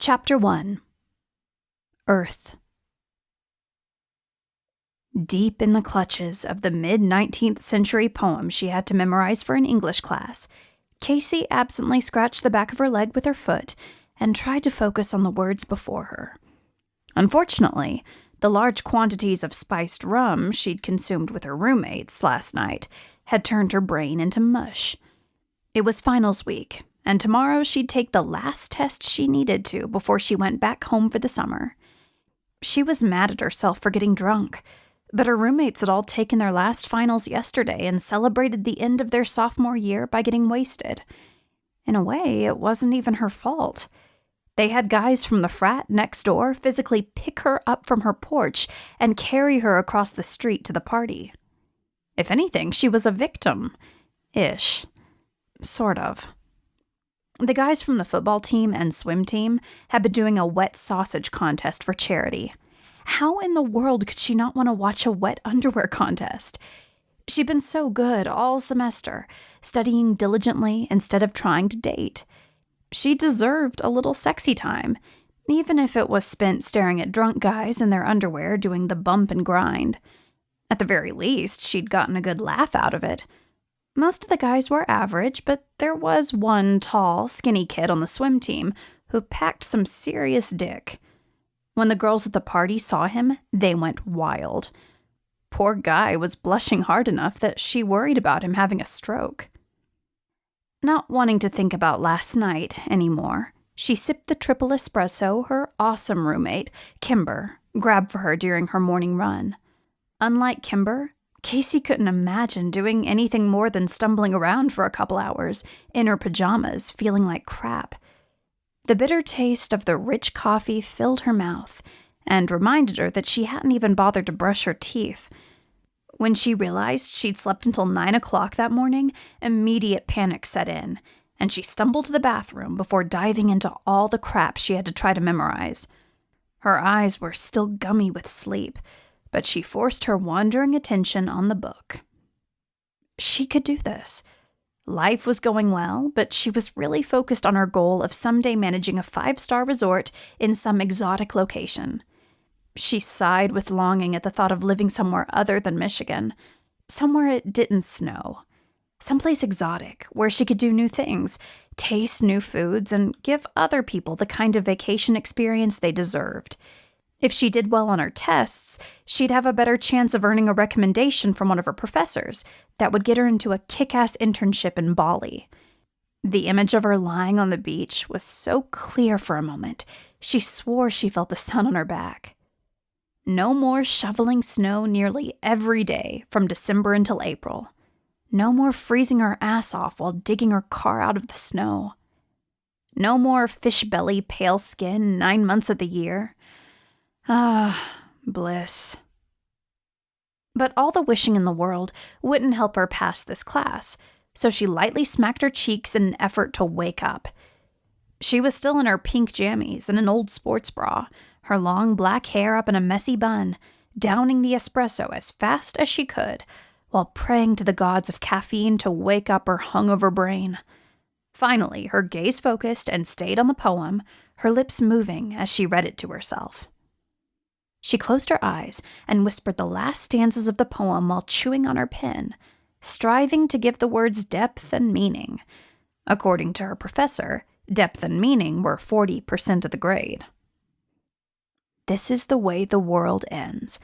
Chapter 1. Earth. Deep in the clutches of the mid-19th century poem she had to memorize for an English class, Casey absently scratched the back of her leg with her foot and tried to focus on the words before her. Unfortunately, the large quantities of spiced rum she'd consumed with her roommates last night had turned her brain into mush. It was finals week, and tomorrow she'd take the last test she needed to before she went back home for the summer. She was mad at herself for getting drunk, but her roommates had all taken their last finals yesterday and celebrated the end of their sophomore year by getting wasted. In a way, it wasn't even her fault. They had guys from the frat next door physically pick her up from her porch and carry her across the street to the party. If anything, she was a victim-ish. Sort of. The guys from the football team and swim team had been doing a wet sausage contest for charity. How in the world could she not want to watch a wet underwear contest? She'd been so good all semester, studying diligently instead of trying to date. She deserved a little sexy time, even if it was spent staring at drunk guys in their underwear doing the bump and grind. At the very least, she'd gotten a good laugh out of it. Most of the guys were average, but there was one tall, skinny kid on the swim team who packed some serious dick. When the girls at the party saw him, they went wild. Poor guy was blushing hard enough that she worried about him having a stroke. Not wanting to think about last night anymore, she sipped the triple espresso her awesome roommate, Kimber, grabbed for her during her morning run. Unlike Kimber, Casey couldn't imagine doing anything more than stumbling around for a couple hours in her pajamas, feeling like crap. The bitter taste of the rich coffee filled her mouth and reminded her that she hadn't even bothered to brush her teeth. When she realized she'd slept until 9 o'clock that morning, immediate panic set in, and she stumbled to the bathroom before diving into all the crap she had to try to memorize. Her eyes were still gummy with sleep, but she forced her wandering attention on the book. She could do this. Life was going well, but she was really focused on her goal of someday managing a 5-star resort in some exotic location. She sighed with longing at the thought of living somewhere other than Michigan, somewhere it didn't snow, someplace exotic where she could do new things, taste new foods, and give other people the kind of vacation experience they deserved. If she did well on her tests, she'd have a better chance of earning a recommendation from one of her professors that would get her into a kick-ass internship in Bali. The image of her lying on the beach was so clear for a moment, she swore she felt the sun on her back. No more shoveling snow nearly every day from December until April. No more freezing her ass off while digging her car out of the snow. No more fish belly, pale skin 9 months of the year. Ah, bliss. But all the wishing in the world wouldn't help her pass this class, so she lightly smacked her cheeks in an effort to wake up. She was still in her pink jammies and an old sports bra, her long black hair up in a messy bun, downing the espresso as fast as she could, while praying to the gods of caffeine to wake up her hungover brain. Finally, her gaze focused and stayed on the poem, her lips moving as she read it to herself. She closed her eyes and whispered the last stanzas of the poem while chewing on her pen, striving to give the words depth and meaning. According to her professor, depth and meaning were 40% of the grade. This is the way the world ends.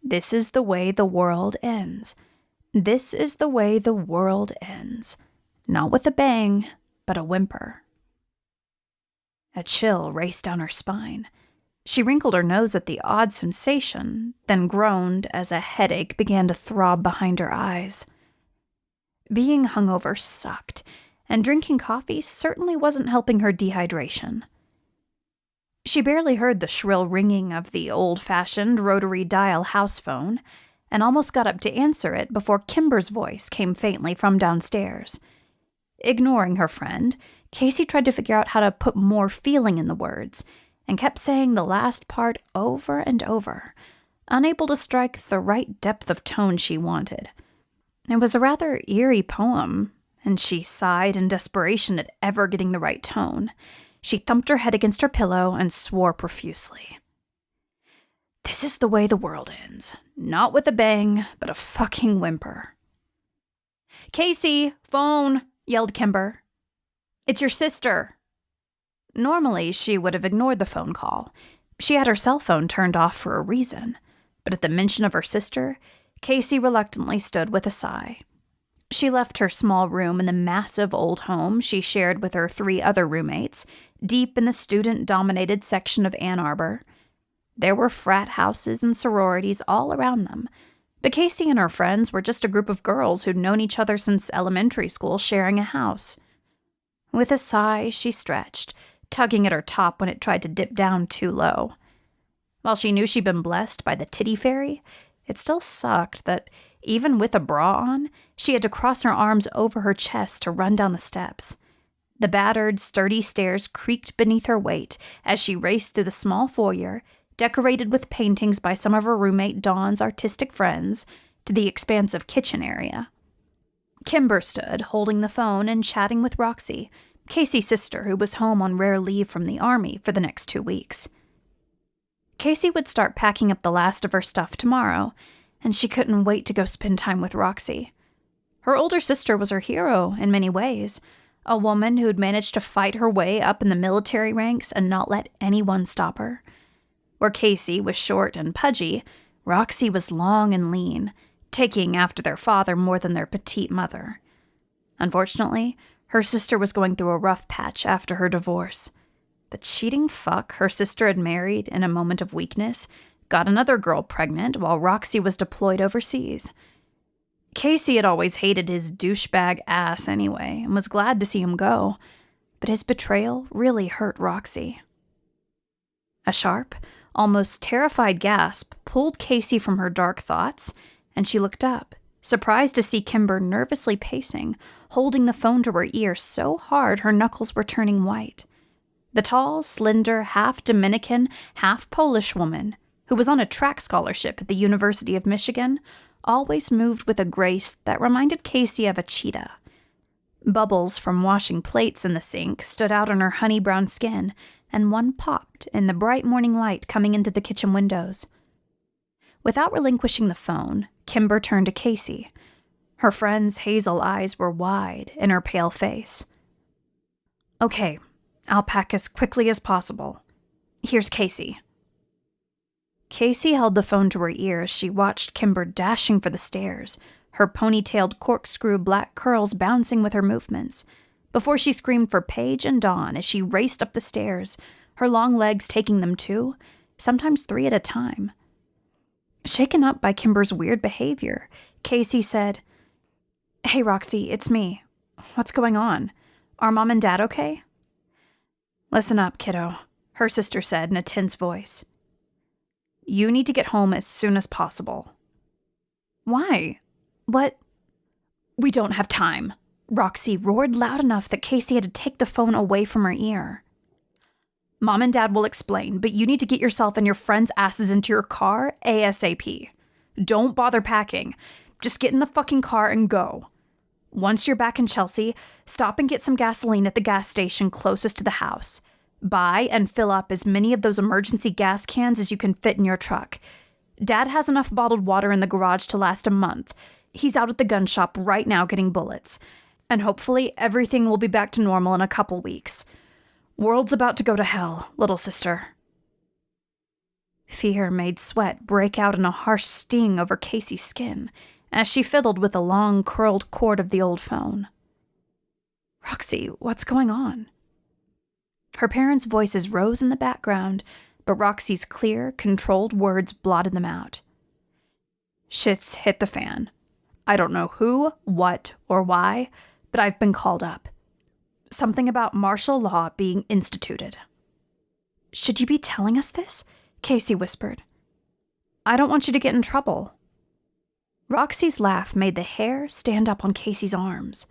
This is the way the world ends. This is the way the world ends. Not with a bang, but a whimper. A chill raced down her spine. She wrinkled her nose at the odd sensation, then groaned as a headache began to throb behind her eyes. Being hungover sucked, and drinking coffee certainly wasn't helping her dehydration. She barely heard the shrill ringing of the old-fashioned rotary dial house phone, and almost got up to answer it before Kimber's voice came faintly from downstairs. Ignoring her friend, Casey tried to figure out how to put more feeling in the words, and kept saying the last part over and over, unable to strike the right depth of tone she wanted. It was a rather eerie poem, and she sighed in desperation at ever getting the right tone. She thumped her head against her pillow and swore profusely. This is the way the world ends. Not with a bang, but a fucking whimper. "Casey, phone!" yelled Kimber. "It's your sister." Normally, she would have ignored the phone call. She had her cell phone turned off for a reason. But at the mention of her sister, Casey reluctantly stood with a sigh. She left her small room in the massive old home she shared with her 3 other roommates, deep in the student-dominated section of Ann Arbor. There were frat houses and sororities all around them, but Casey and her friends were just a group of girls who'd known each other since elementary school, sharing a house. With a sigh, she stretched, tugging at her top when it tried to dip down too low. While she knew she'd been blessed by the titty fairy, it still sucked that, even with a bra on, she had to cross her arms over her chest to run down the steps. The battered, sturdy stairs creaked beneath her weight as she raced through the small foyer, decorated with paintings by some of her roommate Dawn's artistic friends, to the expansive kitchen area. Kimber stood, holding the phone and chatting with Roxy, Casey's sister, who was home on rare leave from the army for the next 2 weeks. Casey would start packing up the last of her stuff tomorrow, and she couldn't wait to go spend time with Roxy. Her older sister was her hero in many ways, a woman who'd managed to fight her way up in the military ranks and not let anyone stop her. Where Casey was short and pudgy, Roxy was long and lean, taking after their father more than their petite mother. Unfortunately, her sister was going through a rough patch after her divorce. The cheating fuck her sister had married in a moment of weakness got another girl pregnant while Roxy was deployed overseas. Casey had always hated his douchebag ass anyway and was glad to see him go, but his betrayal really hurt Roxy. A sharp, almost terrified gasp pulled Casey from her dark thoughts, and she looked up, surprised to see Kimber nervously pacing, holding the phone to her ear so hard her knuckles were turning white. The tall, slender, half-Dominican, half-Polish woman, who was on a track scholarship at the University of Michigan, always moved with a grace that reminded Casey of a cheetah. Bubbles from washing plates in the sink stood out on her honey-brown skin, and one popped in the bright morning light coming into the kitchen windows. Without relinquishing the phone, Kimber turned to Casey. Her friend's hazel eyes were wide in her pale face. "Okay, I'll pack as quickly as possible. Here's Casey." Casey held the phone to her ear as she watched Kimber dashing for the stairs, her ponytailed corkscrew black curls bouncing with her movements, before she screamed for Paige and Dawn as she raced up the stairs, her long legs taking them 2, sometimes 3 at a time. Shaken up by Kimber's weird behavior, Casey said, "Hey, Roxy, it's me. What's going on? Are Mom and Dad okay?" "Listen up, kiddo," her sister said in a tense voice. "You need to get home as soon as possible." "Why? What?" "We don't have time." Roxy roared loud enough that Casey had to take the phone away from her ear. "Mom and Dad will explain, but you need to get yourself and your friends' asses into your car ASAP. Don't bother packing. Just get in the fucking car and go. Once you're back in Chelsea, stop and get some gasoline at the gas station closest to the house. Buy and fill up as many of those emergency gas cans as you can fit in your truck. Dad has enough bottled water in the garage to last a month. He's out at the gun shop right now getting bullets. And hopefully everything will be back to normal in a couple weeks. World's about to go to hell, little sister." Fear made sweat break out in a harsh sting over Casey's skin as she fiddled with the long, curled cord of the old phone. "Roxy, what's going on?" Her parents' voices rose in the background, but Roxy's clear, controlled words blotted them out. "Shit's hit the fan. I don't know who, what, or why, but I've been called up. Something about martial law being instituted." "Should you be telling us this?" Casey whispered. "I don't want you to get in trouble." Roxy's laugh made the hair stand up on Casey's arms.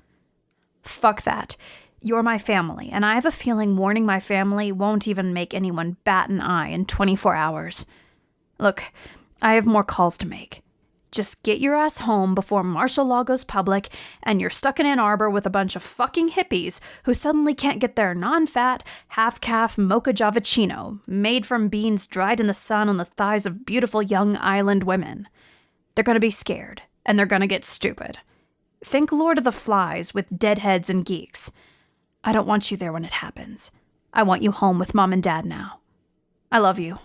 "Fuck that. You're my family, and I have a feeling warning my family won't even make anyone bat an eye in 24 hours. Look, I have more calls to make. Just get your ass home before martial law goes public and you're stuck in Ann Arbor with a bunch of fucking hippies who suddenly can't get their non-fat, half-calf mocha javicino made from beans dried in the sun on the thighs of beautiful young island women. They're gonna be scared, and they're gonna get stupid. Think Lord of the Flies with deadheads and geeks. I don't want you there when it happens. I want you home with Mom and Dad now. I love you.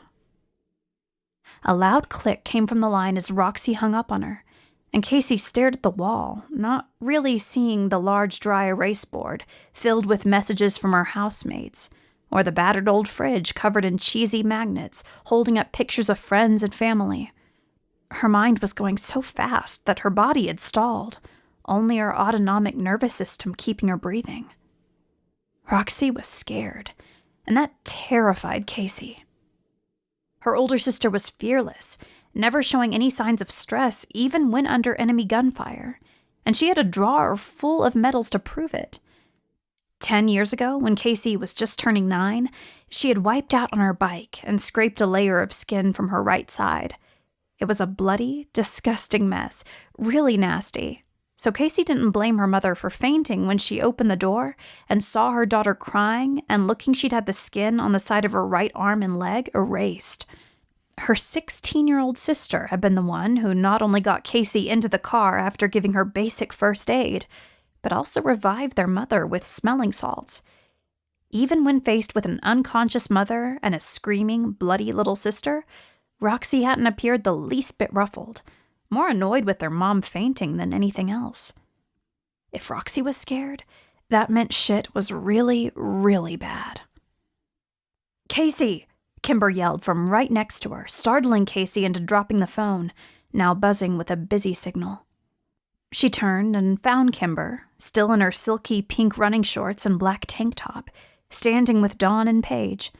A loud click came from the line as Roxy hung up on her, and Casey stared at the wall, not really seeing the large dry erase board filled with messages from her housemates, or the battered old fridge covered in cheesy magnets holding up pictures of friends and family. Her mind was going so fast that her body had stalled, only her autonomic nervous system keeping her breathing. Roxy was scared, and that terrified Casey. Her older sister was fearless, never showing any signs of stress even when under enemy gunfire, and she had a drawer full of medals to prove it. 10 years ago, when Casey was just turning 9, she had wiped out on her bike and scraped a layer of skin from her right side. It was a bloody, disgusting mess, really nasty. So Casey didn't blame her mother for fainting when she opened the door and saw her daughter crying and looking she'd had the skin on the side of her right arm and leg erased. Her 16-year-old sister had been the one who not only got Casey into the car after giving her basic first aid, but also revived their mother with smelling salts. Even when faced with an unconscious mother and a screaming, bloody little sister, Roxy hadn't appeared the least bit ruffled, more annoyed with their mom fainting than anything else. If Roxy was scared, that meant shit was really, really bad. "Casey!" Kimber yelled from right next to her, startling Casey into dropping the phone, now buzzing with a busy signal. She turned and found Kimber, still in her silky pink running shorts and black tank top, standing with Dawn and Paige.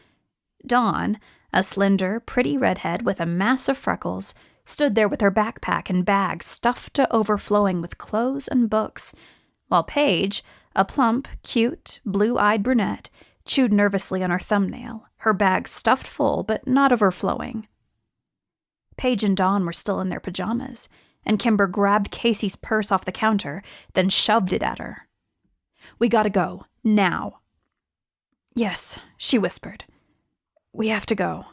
Dawn, a slender, pretty redhead with a mass of freckles, stood there with her backpack and bag stuffed to overflowing with clothes and books, while Paige, a plump, cute, blue-eyed brunette, chewed nervously on her thumbnail, her bag stuffed full but not overflowing. Paige and Dawn were still in their pajamas, and Kimber grabbed Casey's purse off the counter, then shoved it at her. "We gotta go, now." "Yes," she whispered. "We have to go."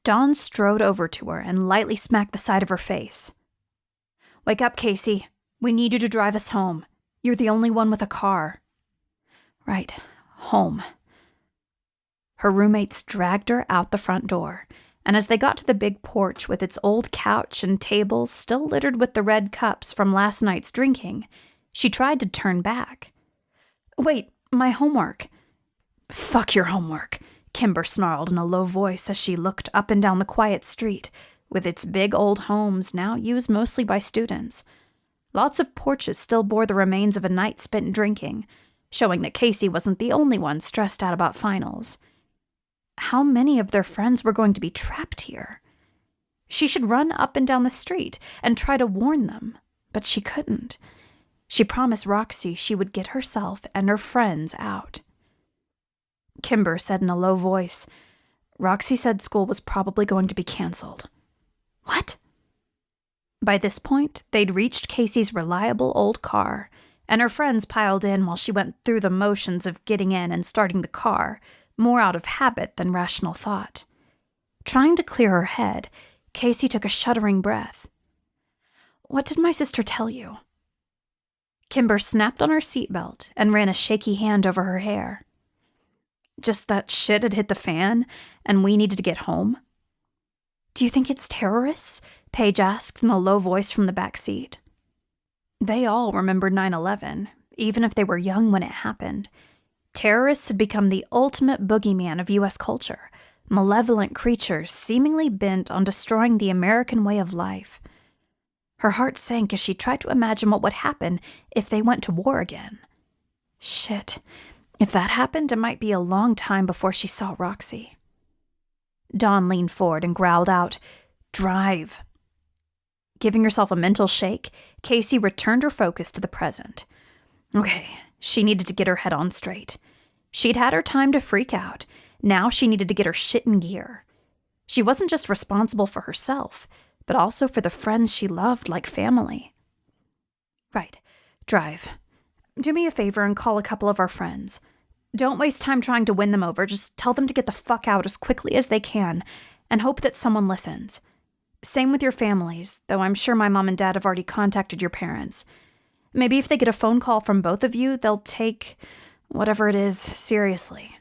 Dawn strode over to her and lightly smacked the side of her face. "Wake up, Casey. We need you to drive us home. You're the only one with a car." "Right, home." Her roommates dragged her out the front door, and as they got to the big porch with its old couch and tables still littered with the red cups from last night's drinking, she tried to turn back. "Wait, my homework." "Fuck your homework," Kimber snarled in a low voice as she looked up and down the quiet street, with its big old homes now used mostly by students. Lots of porches still bore the remains of a night spent drinking, showing that Casey wasn't the only one stressed out about finals. How many of their friends were going to be trapped here? She should run up and down the street and try to warn them, but she couldn't. She promised Roxy she would get herself and her friends out. Kimber said in a low voice, "Roxy said school was probably going to be canceled." "What?" By this point, they'd reached Casey's reliable old car, and her friends piled in while she went through the motions of getting in and starting the car, more out of habit than rational thought. Trying to clear her head, Casey took a shuddering breath. "What did my sister tell you?" Kimber snapped on her seatbelt and ran a shaky hand over her hair. "Just that shit had hit the fan, and we needed to get home." "Do you think it's terrorists?" Paige asked in a low voice from the back seat. They all remembered 9/11, even if they were young when it happened. Terrorists had become the ultimate boogeyman of U.S. culture, malevolent creatures seemingly bent on destroying the American way of life. Her heart sank as she tried to imagine what would happen if they went to war again. Shit. If that happened, it might be a long time before she saw Roxy. Dawn leaned forward and growled out, "Drive." Giving herself a mental shake, Casey returned her focus to the present. Okay, she needed to get her head on straight. She'd had her time to freak out. Now she needed to get her shit in gear. She wasn't just responsible for herself, but also for the friends she loved like family. Right. Drive. Do me a favor and call a couple of our friends. Don't waste time trying to win them over. Just tell them to get the fuck out as quickly as they can and hope that someone listens. Same with your families, though I'm sure my mom and dad have already contacted your parents. Maybe if they get a phone call from both of you, they'll take whatever it is seriously.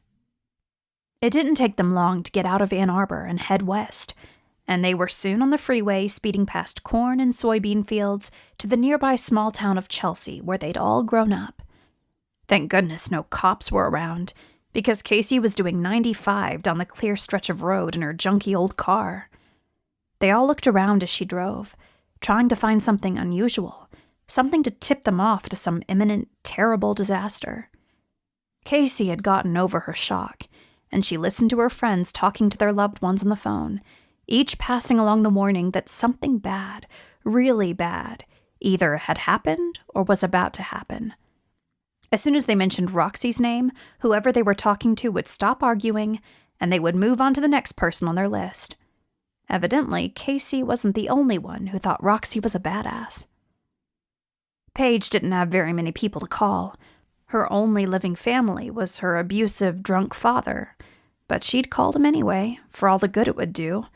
It didn't take them long to get out of Ann Arbor and head west, and they were soon on the freeway speeding past corn and soybean fields to the nearby small town of Chelsea where they'd all grown up. Thank goodness no cops were around, because Casey was doing 95 down the clear stretch of road in her junky old car. They all looked around as she drove, trying to find something unusual, something to tip them off to some imminent, terrible disaster. Casey had gotten over her shock, and she listened to her friends talking to their loved ones on the phone, each passing along the warning that something bad, really bad, either had happened or was about to happen. As soon as they mentioned Roxy's name, whoever they were talking to would stop arguing, and they would move on to the next person on their list. Evidently, Casey wasn't the only one who thought Roxy was a badass. Paige didn't have very many people to call. Her only living family was her abusive, drunk father, but she'd called him anyway, for all the good it would do,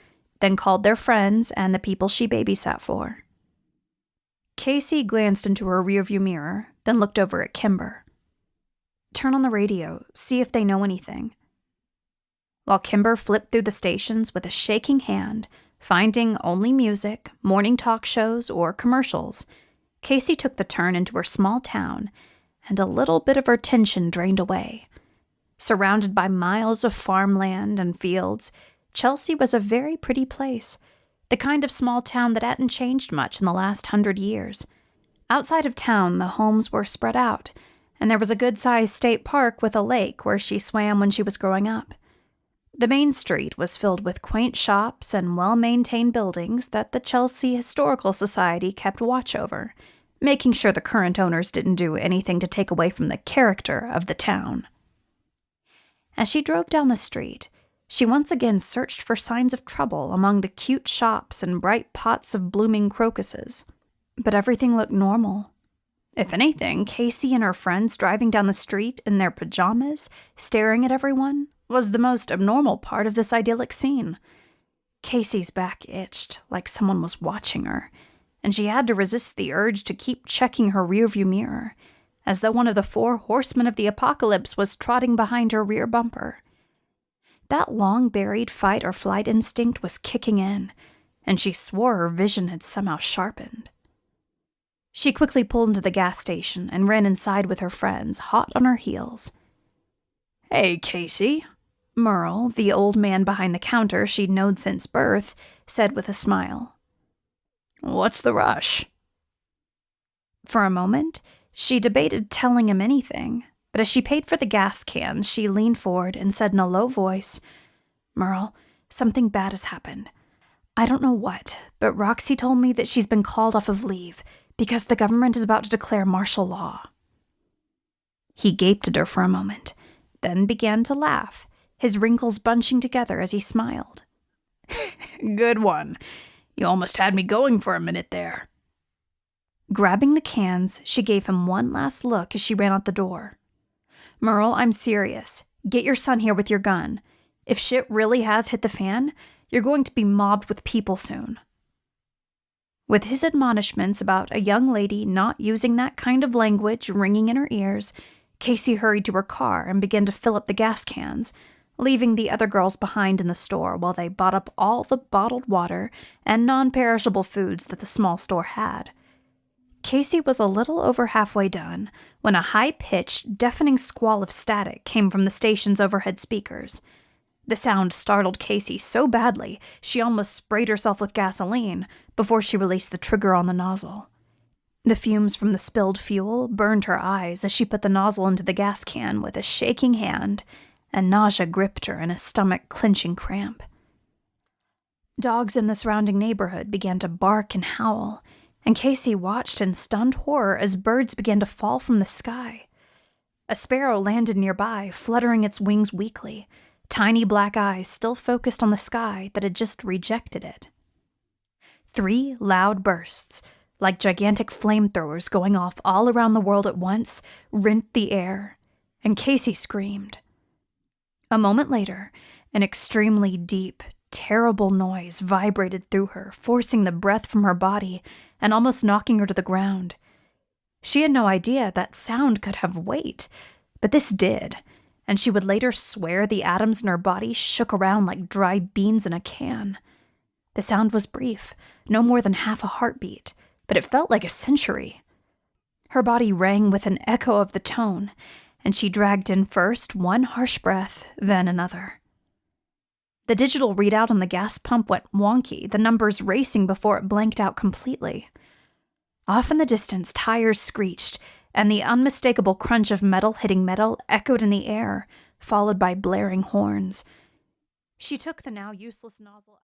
then called their friends and the people she babysat for. Casey glanced into her rearview mirror, then looked over at Kimber. Turn on the radio, see if they know anything. While Kimber flipped through the stations with a shaking hand, finding only music, morning talk shows, or commercials, Casey took the turn into her small town, and a little bit of her tension drained away. Surrounded by miles of farmland and fields, Chelsea was a very pretty place, the kind of small town that hadn't changed much in the last 100 years. Outside of town, the homes were spread out, and there was a good-sized state park with a lake where she swam when she was growing up. The main street was filled with quaint shops and well-maintained buildings that the Chelsea Historical Society kept watch over, making sure the current owners didn't do anything to take away from the character of the town. As she drove down the street, she once again searched for signs of trouble among the cute shops and bright pots of blooming crocuses, but everything looked normal. If anything, Casey and her friends driving down the street in their pajamas, staring at everyone, was the most abnormal part of this idyllic scene. Casey's back itched, like someone was watching her, and she had to resist the urge to keep checking her rearview mirror, as though one of the 4 horsemen of the apocalypse was trotting behind her rear bumper. That long-buried fight-or-flight instinct was kicking in, and she swore her vision had somehow sharpened. She quickly pulled into the gas station and ran inside with her friends, hot on her heels. "Hey, Casey," Merle, the old man behind the counter she'd known since birth, said with a smile. "What's the rush?" For a moment, she debated telling him anything, but as she paid for the gas cans, she leaned forward and said in a low voice, "Merle, something bad has happened. I don't know what, but Roxy told me that she's been called off of leave because the government is about to declare martial law." He gaped at her for a moment, then began to laugh, his wrinkles bunching together as he smiled. "Good one. You almost had me going for a minute there." Grabbing the cans, she gave him one last look as she ran out the door. "Merle, I'm serious. Get your son here with your gun. If shit really has hit the fan, you're going to be mobbed with people soon." With his admonishments about a young lady not using that kind of language ringing in her ears, Casey hurried to her car and began to fill up the gas cans, leaving the other girls behind in the store while they bought up all the bottled water and non-perishable foods that the small store had. Casey was a little over halfway done when a high-pitched, deafening squall of static came from the station's overhead speakers. The sound startled Casey so badly she almost sprayed herself with gasoline before she released the trigger on the nozzle. The fumes from the spilled fuel burned her eyes as she put the nozzle into the gas can with a shaking hand, and nausea gripped her in a stomach-clenching cramp. Dogs in the surrounding neighborhood began to bark and howl, and Casey watched in stunned horror as birds began to fall from the sky. A sparrow landed nearby, fluttering its wings weakly, tiny black eyes still focused on the sky that had just rejected it. 3 loud bursts, like gigantic flamethrowers going off all around the world at once, rent the air, and Casey screamed. A moment later, an extremely deep, terrible noise vibrated through her, forcing the breath from her body and almost knocking her to the ground. She had no idea that sound could have weight, but this did, and she would later swear the atoms in her body shook around like dry beans in a can. The sound was brief, no more than half a heartbeat, but it felt like a century. Her body rang with an echo of the tone, and she dragged in first one harsh breath, then another. The digital readout on the gas pump went wonky, the numbers racing before it blanked out completely. Off in the distance, tires screeched, and the unmistakable crunch of metal hitting metal echoed in the air, followed by blaring horns. She took the now useless nozzle